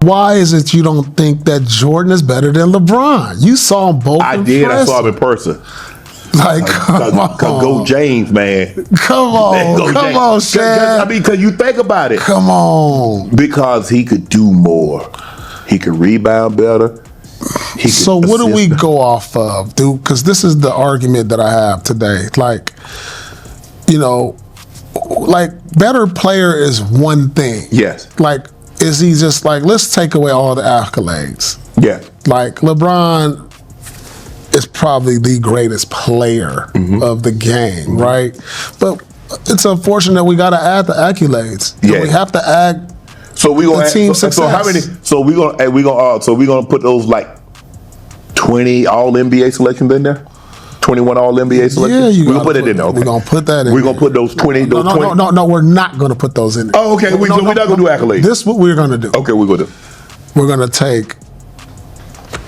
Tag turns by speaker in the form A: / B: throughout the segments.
A: Why is it you don't think that Jordan is better than LeBron? You saw them both.
B: I did. I saw him in person.
A: Like, come on.
B: Go James, man.
A: Come on. Come on, Shad.
B: I mean, because you think about it.
A: Come on.
B: Because he could do more. He could rebound better.
A: So what do we go off of, dude? Because this is the argument that I have today. Like, you know, like, better player is one thing.
B: Yes.
A: Like, is he just like, let's take away all the accolades.
B: Yeah.
A: Like, LeBron is probably the greatest player of the game, right? But it's unfortunate we got to add the accolades.
B: Yeah.
A: We have to add.
B: So we gonna
A: team
B: so
A: success.
B: how many? So we gonna put those like 20 All NBA selections in there. 21 All NBA selections.
A: Yeah,
B: we're gonna put it in there. Okay.
A: We're gonna put that in.
B: We're gonna put those 20.
A: No, we're not gonna put those in there.
B: Oh, okay. We're not gonna do accolades.
A: This is what we're gonna do.
B: Okay, we're gonna do.
A: We're gonna take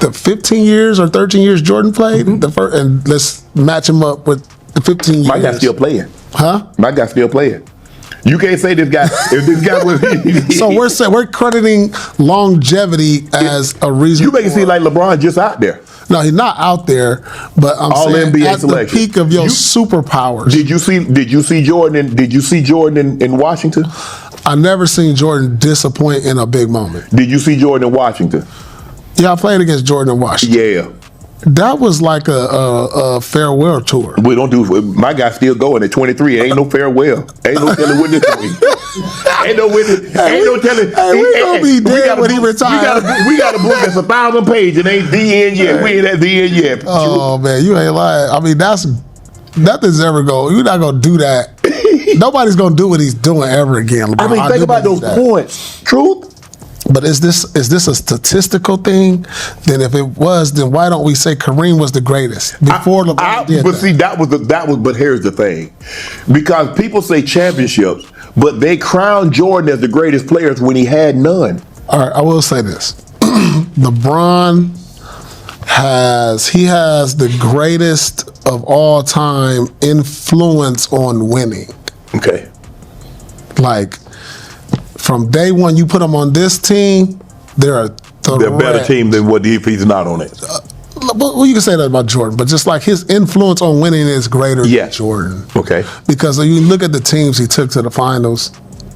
A: the 15 years or 13 years Jordan played, and let's match him up with the 15 years.
B: My guy's still playing.
A: Huh?
B: My guy's still playing. You can't say this guy. If this guy was,
A: so we're crediting longevity as a reason.
B: You make it seem like LeBron just out there.
A: No, he's not out there. But I'm
B: All
A: saying
B: NBA
A: at
B: selection.
A: the peak of your superpowers.
B: Did you see Jordan in Washington?
A: I never seen Jordan disappoint in a big moment.
B: Did you see Jordan in Washington?
A: Yeah, I played against Jordan in Washington.
B: Yeah.
A: That was like a farewell tour.
B: We don't do. My guy's still going at 23. Ain't no farewell. Ain't no telling when this going. Ain't no witness. Ain't no telling.
A: Hey, we gonna be dead when he retires.
B: We got a book that's 1,000 pages and ain't the end yet. We ain't at the end yet.
A: Oh man, you ain't lying. I mean, that's nothing's ever going. You're not gonna do that. Nobody's gonna do what he's doing ever again. LeBron.
B: I mean, think about those points. Truth.
A: But is this a statistical thing? Then if it was, then why don't we say Kareem was the greatest before LeBron did
B: but see, that was. But here's the thing, because people say championships, but they crown Jordan as the greatest players when he had none.
A: All right, I will say this: LeBron has the greatest of all time influence on winning.
B: Okay,
A: like. From day one, you put them on this team, they're a
B: better team than what if he's not on it.
A: Well, you can say that about Jordan, but just like his influence on winning is greater than Jordan.
B: Okay.
A: Because when you look at the teams he took to the finals,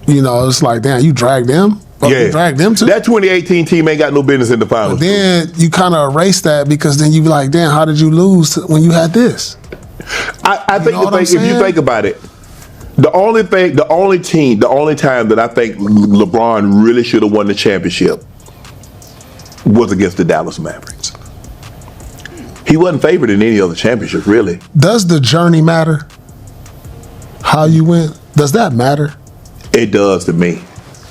A: you know, it's like, damn, you dragged them? You dragged them too?
B: That 2018 team ain't got no business in the finals.
A: But then you kind of erase that because then you be like, damn, how did you lose when you had this?
B: I think if you think about it, the only time that I think LeBron really should have won the championship was against the Dallas Mavericks. He wasn't favored in any other championship, really.
A: Does the journey matter? How you win? Does that matter?
B: It does to me.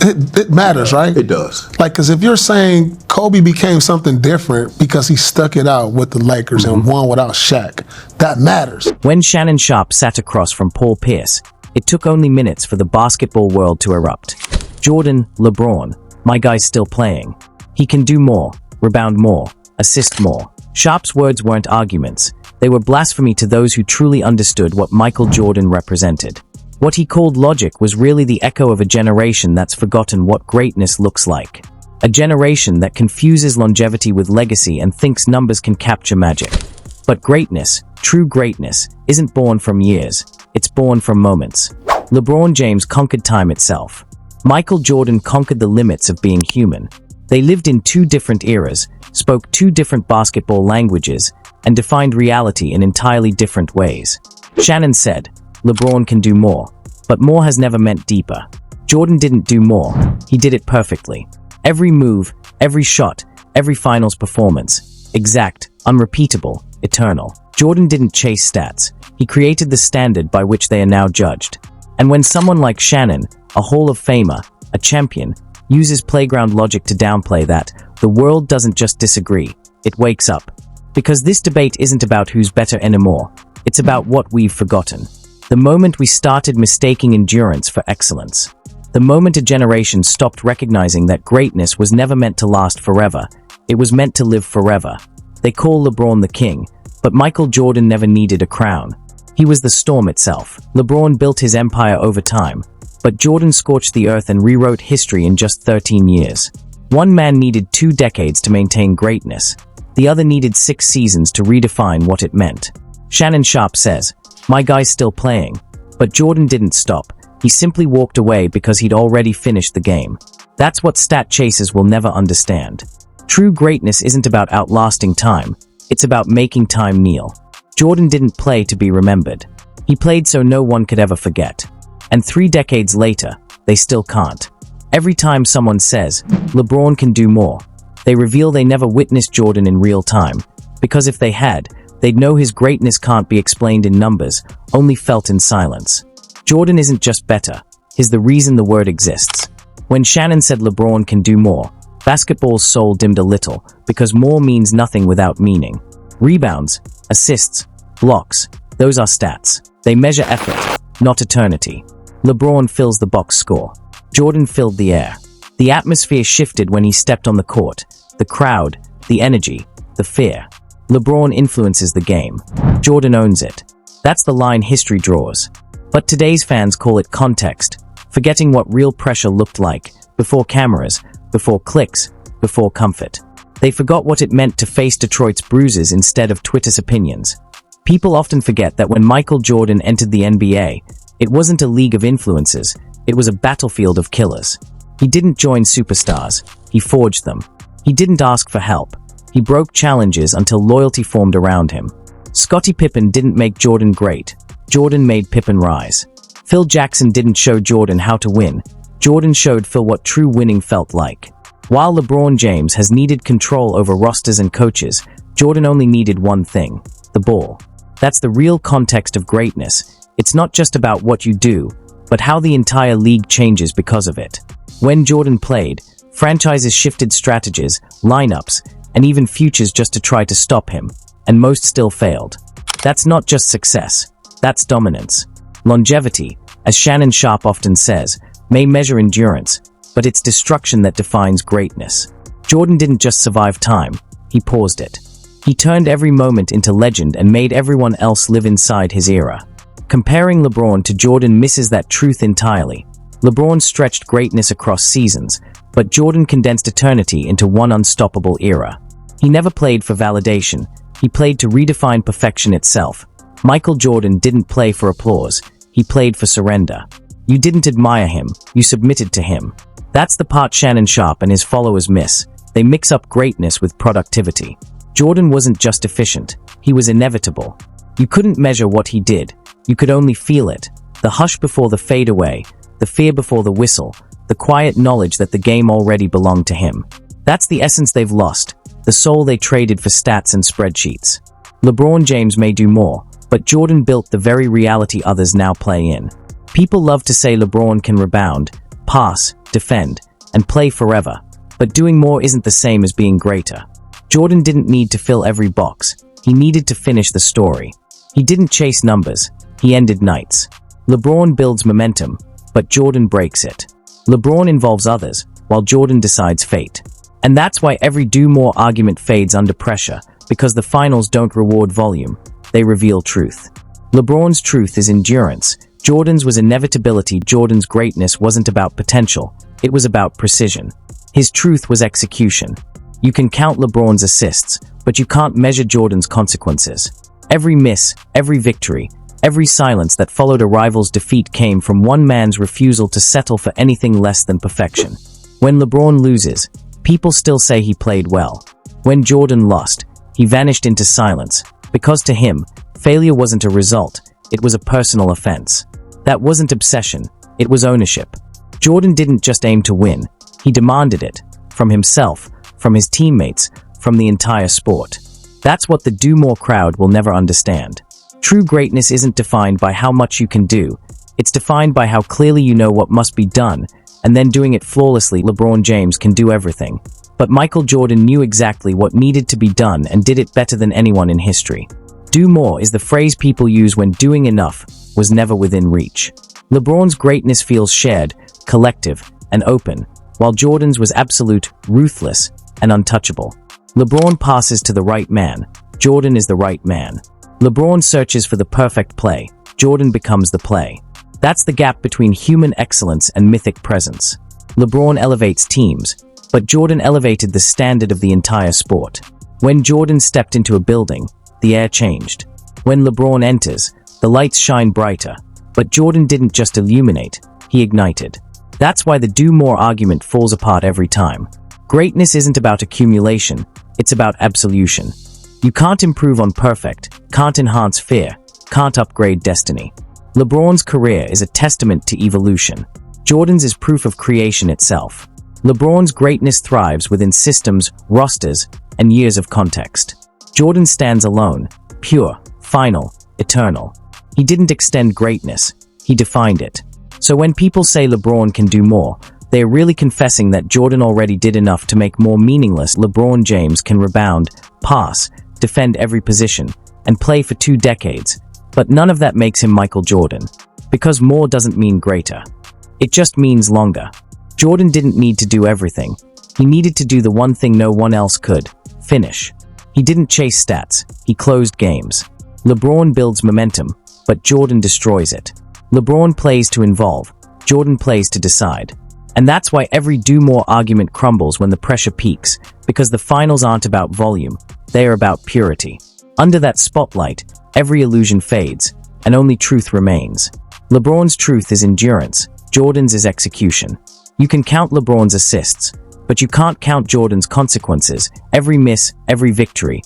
A: It matters, right?
B: It does.
A: Like, because if you're saying Kobe became something different because he stuck it out with the Lakers and won without Shaq, that matters.
C: When Shannon Sharpe sat across from Paul Pierce, it took only minutes for the basketball world to erupt. Jordan, LeBron, my guy's still playing. He can do more, rebound more, assist more. Sharpe's words weren't arguments. They were blasphemy to those who truly understood what Michael Jordan represented. What he called logic was really the echo of a generation that's forgotten what greatness looks like. A generation that confuses longevity with legacy and thinks numbers can capture magic. But greatness, true greatness, isn't born from years. It's born from moments. LeBron James conquered time itself. Michael Jordan conquered the limits of being human. They lived in two different eras, spoke two different basketball languages, and defined reality in entirely different ways. Shannon said, LeBron can do more, but more has never meant deeper. Jordan didn't do more, he did it perfectly. Every move, every shot, every finals performance, exact, unrepeatable, eternal. Jordan didn't chase stats. He created the standard by which they are now judged. And when someone like Shannon, a Hall of Famer, a champion, uses playground logic to downplay that, the world doesn't just disagree, it wakes up. Because this debate isn't about who's better anymore, it's about what we've forgotten. The moment we started mistaking endurance for excellence. The moment a generation stopped recognizing that greatness was never meant to last forever, it was meant to live forever. They call LeBron the king, but Michael Jordan never needed a crown. He was the storm itself. LeBron built his empire over time, but Jordan scorched the earth and rewrote history in just 13 years. One man needed 2 decades to maintain greatness. The other needed 6 seasons to redefine what it meant. Shannon Sharpe says, "My guy's still playing." But Jordan didn't stop. He simply walked away because he'd already finished the game. That's what stat chasers will never understand. True greatness isn't about outlasting time. It's about making time kneel. Jordan didn't play to be remembered. He played so no one could ever forget. And 3 decades later, they still can't. Every time someone says, LeBron can do more, they reveal they never witnessed Jordan in real time. Because if they had, they'd know his greatness can't be explained in numbers, only felt in silence. Jordan isn't just better, he's the reason the word exists. When Shannon said LeBron can do more, basketball's soul dimmed a little, because more means nothing without meaning. Rebounds, assists, blocks, those are stats. They measure effort, not eternity. LeBron fills the box score. Jordan filled the air. The atmosphere shifted when he stepped on the court. The crowd, the energy, the fear. LeBron influences the game. Jordan owns it. That's the line history draws. But today's fans call it context, forgetting what real pressure looked like, before cameras, before clicks, before comfort. They forgot what it meant to face Detroit's bruises instead of Twitter's opinions. People often forget that when Michael Jordan entered the NBA, it wasn't a league of influencers, it was a battlefield of killers. He didn't join superstars, he forged them. He didn't ask for help. He broke challenges until loyalty formed around him. Scottie Pippen didn't make Jordan great. Jordan made Pippen rise. Phil Jackson didn't show Jordan how to win. Jordan showed Phil what true winning felt like. While LeBron James has needed control over rosters and coaches, Jordan only needed one thing: the ball. That's the real context of greatness. It's not just about what you do, but how the entire league changes because of it. When Jordan played, franchises shifted strategies, lineups, and even futures just to try to stop him, and most still failed. That's not just success, that's dominance. Longevity, as Shannon Sharpe often says, may measure endurance, but it's destruction that defines greatness. Jordan didn't just survive time, he paused it. He turned every moment into legend and made everyone else live inside his era. Comparing LeBron to Jordan misses that truth entirely. LeBron stretched greatness across seasons, but Jordan condensed eternity into one unstoppable era. He never played for validation, he played to redefine perfection itself. Michael Jordan didn't play for applause, he played for surrender. You didn't admire him, you submitted to him. That's the part Shannon Sharpe and his followers miss. They mix up greatness with productivity. Jordan wasn't just efficient, he was inevitable. You couldn't measure what he did, you could only feel it. The hush before the fadeaway, the fear before the whistle, the quiet knowledge that the game already belonged to him. That's the essence they've lost, the soul they traded for stats and spreadsheets. LeBron James may do more, but Jordan built the very reality others now play in. People love to say LeBron can rebound, pass, defend, and play forever, but doing more isn't the same as being greater. Jordan didn't need to fill every box, he needed to finish the story. He didn't chase numbers, he ended nights. LeBron builds momentum, but Jordan breaks it. LeBron involves others, while Jordan decides fate. And that's why every do more argument fades under pressure, because the finals don't reward volume, they reveal truth. LeBron's truth is endurance, Jordan's was inevitability. Jordan's greatness wasn't about potential, it was about precision. His truth was execution. You can count LeBron's assists, but you can't measure Jordan's consequences. Every miss, every victory, every silence that followed a rival's defeat came from one man's refusal to settle for anything less than perfection. When LeBron loses, people still say he played well. When Jordan lost, he vanished into silence, because to him, failure wasn't a result, it was a personal offense. That wasn't obsession, it was ownership. Jordan didn't just aim to win, he demanded it, from himself, from his teammates, from the entire sport. That's what the do more crowd will never understand. True greatness isn't defined by how much you can do, it's defined by how clearly you know what must be done, and then doing it flawlessly. LeBron James can do everything, but Michael Jordan knew exactly what needed to be done and did it better than anyone in history. Do more is the phrase people use when doing enough was never within reach. LeBron's greatness feels shared, collective, and open, while Jordan's was absolute, ruthless, and untouchable. LeBron passes to the right man, Jordan is the right man. LeBron searches for the perfect play, Jordan becomes the play. That's the gap between human excellence and mythic presence. LeBron elevates teams, but Jordan elevated the standard of the entire sport. When Jordan stepped into a building, the air changed. When LeBron enters, the lights shine brighter, but Jordan didn't just illuminate, he ignited. That's why the do more argument falls apart every time. Greatness isn't about accumulation, it's about absolution. You can't improve on perfect, can't enhance fear, can't upgrade destiny. LeBron's career is a testament to evolution. Jordan's is proof of creation itself. LeBron's greatness thrives within systems, rosters, and years of context. Jordan stands alone, pure, final, eternal. He didn't extend greatness, he defined it. So when people say LeBron can do more, they are really confessing that Jordan already did enough to make more meaningless. LeBron James can rebound, pass, defend every position, and play for 2 decades, but none of that makes him Michael Jordan. Because more doesn't mean greater. It just means longer. Jordan didn't need to do everything. He needed to do the one thing no one else could: finish. He didn't chase stats, he closed games. LeBron builds momentum, but Jordan destroys it. LeBron plays to involve, Jordan plays to decide. And that's why every do more argument crumbles when the pressure peaks, because the finals aren't about volume, they are about purity. Under that spotlight, every illusion fades, and only truth remains. LeBron's truth is endurance, Jordan's is execution. You can count LeBron's assists, but you can't count Jordan's consequences, every miss, every victory,